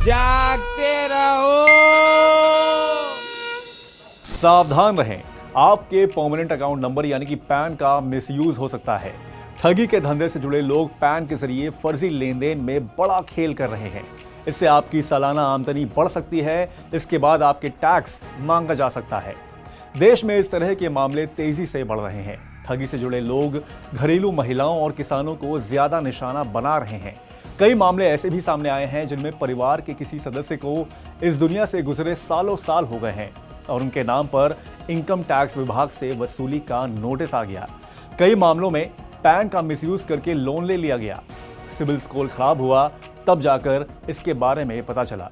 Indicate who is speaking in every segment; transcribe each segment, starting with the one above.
Speaker 1: जागते रहो।
Speaker 2: सावधान रहें, आपके परमानेंट अकाउंट नंबर यानी कि पैन का मिसयूज हो सकता है। ठगी के धंधे से जुड़े लोग पैन के जरिए फर्जी लेन देन में बड़ा खेल कर रहे हैं। इससे आपकी सालाना आमदनी बढ़ सकती है, इसके बाद आपके टैक्स मांगा जा सकता है। देश में इस तरह के मामले तेजी से बढ़ रहे हैं। ठगी से जुड़े लोग घरेलू महिलाओं और किसानों को ज्यादा निशाना बना रहे हैं। कई मामले ऐसे भी सामने आए हैं जिनमें परिवार के किसी सदस्य को इस दुनिया से गुजरे सालों साल हो गए हैं और उनके नाम पर इनकम टैक्स विभाग से वसूली का नोटिस आ गया। कई मामलों में पैन का मिसयूज करके लोन ले लिया गया। सिविल स्कोर खराब हुआ, तब जाकर इसके बारे में पता चला।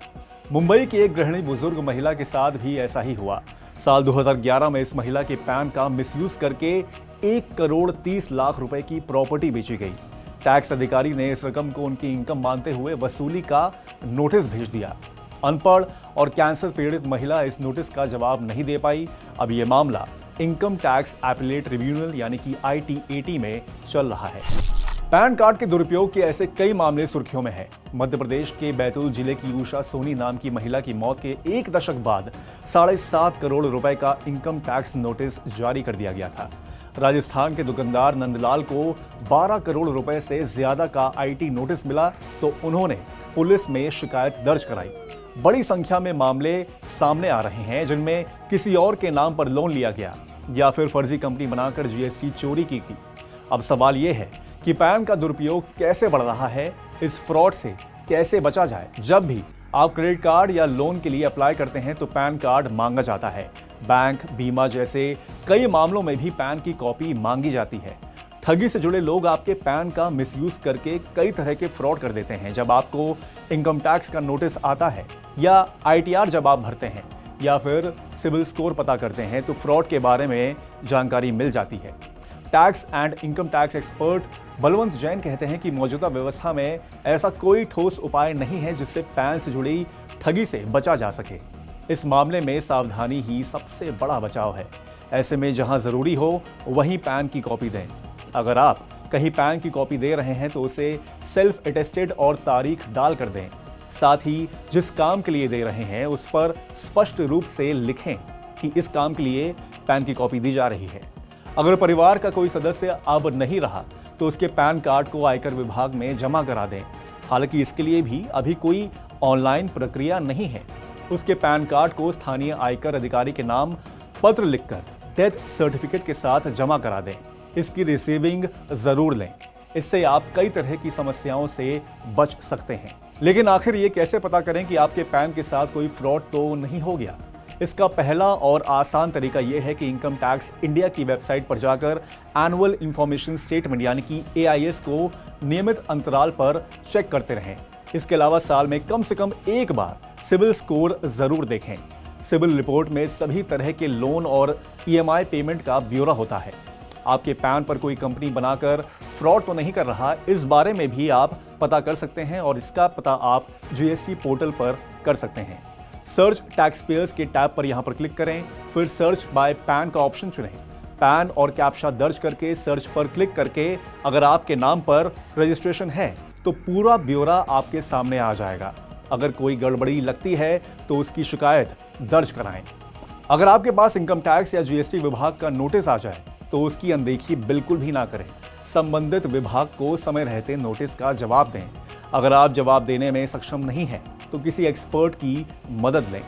Speaker 2: मुंबई की एक गृहिणी बुजुर्ग महिला के साथ भी ऐसा ही हुआ। साल 2011 में इस महिला के पैन का मिसयूज करके 1,30,00,000 रुपए की प्रॉपर्टी बेची गई। टैक्स अधिकारी ने इस रकम को उनकी इनकम मानते हुए वसूली का नोटिस भेज दिया। अनपढ़ और कैंसर पीड़ित महिला इस नोटिस का जवाब नहीं दे पाई। अब यह मामला इनकम टैक्स अपीलेट ट्रिब्यूनल यानी कि ITAT में चल रहा है। पैन कार्ड के दुरुपयोग के ऐसे कई मामले सुर्खियों में हैं। मध्य प्रदेश के बैतूल जिले की उषा सोनी नाम की महिला की मौत के 1 दशक बाद 7.5 करोड़ रुपए का इनकम टैक्स नोटिस जारी कर दिया गया था। राजस्थान के दुकानदार नंदलाल को 12 करोड़ रुपए से ज्यादा का IT नोटिस मिला तो उन्होंने पुलिस में शिकायत दर्ज कराई। बड़ी संख्या में मामले सामने आ रहे हैं जिनमें किसी और के नाम पर लोन लिया गया या फिर फर्जी कंपनी बनाकर GST चोरी की गई। अब सवाल यह है कि पैन का दुरुपयोग कैसे बढ़ रहा है, इस फ्रॉड से कैसे बचा जाए। जब भी आप क्रेडिट कार्ड या लोन के लिए अप्लाई करते हैं तो पैन कार्ड मांगा जाता है। बैंक, बीमा जैसे कई मामलों में भी पैन की कॉपी मांगी जाती है। ठगी से जुड़े लोग आपके पैन का मिसयूज करके कई तरह के फ्रॉड कर देते हैं। जब आपको इनकम टैक्स का नोटिस आता है या ITR जब आप भरते हैं या फिर सिविल स्कोर पता करते हैं तो फ्रॉड के बारे में जानकारी मिल जाती है। Tax and income tax expert Balwant Jain कहते हैं कि मौजूदा व्यवस्था में ऐसा कोई ठोस उपाय नहीं है जिससे पैन से जुड़ी ठगी से बचा जा सके। इस मामले में सावधानी ही सबसे बड़ा बचाव है। ऐसे में जहां जरूरी हो वहीं पैन की कॉपी दें। अगर आप कहीं पैन की कॉपी दे रहे हैं तो उसे सेल्फ अटेस्टेड और तारीख डाल कर दें। साथ ही जिस काम के लिए दे रहे हैं उस पर स्पष्ट रूप से लिखें कि इस काम के लिए पैन की कॉपी दी जा रही है। अगर परिवार का कोई सदस्य अब नहीं रहा तो उसके पैन कार्ड को आयकर विभाग में जमा करा दें। हालांकि इसके लिए भी अभी कोई ऑनलाइन प्रक्रिया नहीं है। उसके पैन कार्ड को स्थानीय आयकर अधिकारी के नाम पत्र लिखकर डेथ सर्टिफिकेट के साथ जमा करा दें। इसकी रिसीविंग जरूर लें। इससे आप कई तरह की समस्याओं से बच सकते हैं। लेकिन आखिर ये कैसे पता करें कि आपके पैन के साथ कोई फ्रॉड तो नहीं हो गया? इसका पहला और आसान तरीका यह है कि इनकम टैक्स इंडिया की वेबसाइट पर जाकर एनुअल इंफॉर्मेशन स्टेटमेंट यानी कि AIS को नियमित अंतराल पर चेक करते रहें। इसके अलावा साल में कम से कम एक बार सिविल स्कोर जरूर देखें। सिविल रिपोर्ट में सभी तरह के लोन और EMI पेमेंट का ब्यौरा होता है। आपके पैन पर कोई कंपनी बनाकर फ्रॉड तो नहीं कर रहा, इस बारे में भी आप पता कर सकते हैं और इसका पता आप GST पोर्टल पर कर सकते हैं। सर्च टैक्स पेयर्स के टैब पर यहां पर क्लिक करें, फिर सर्च बाय पैन का ऑप्शन चुनें। पैन और कैप्चा दर्ज करके सर्च पर क्लिक करके अगर आपके नाम पर रजिस्ट्रेशन है तो पूरा ब्यौरा आपके सामने आ जाएगा। अगर कोई गड़बड़ी लगती है तो उसकी शिकायत दर्ज कराएं। अगर आपके पास इनकम टैक्स या GST विभाग का नोटिस आ जाए तो उसकी अनदेखी बिल्कुल भी ना करें। संबंधित विभाग को समय रहते नोटिस का जवाब दें। अगर आप जवाब देने में सक्षम नहीं हैं तो किसी एक्सपर्ट की मदद लें।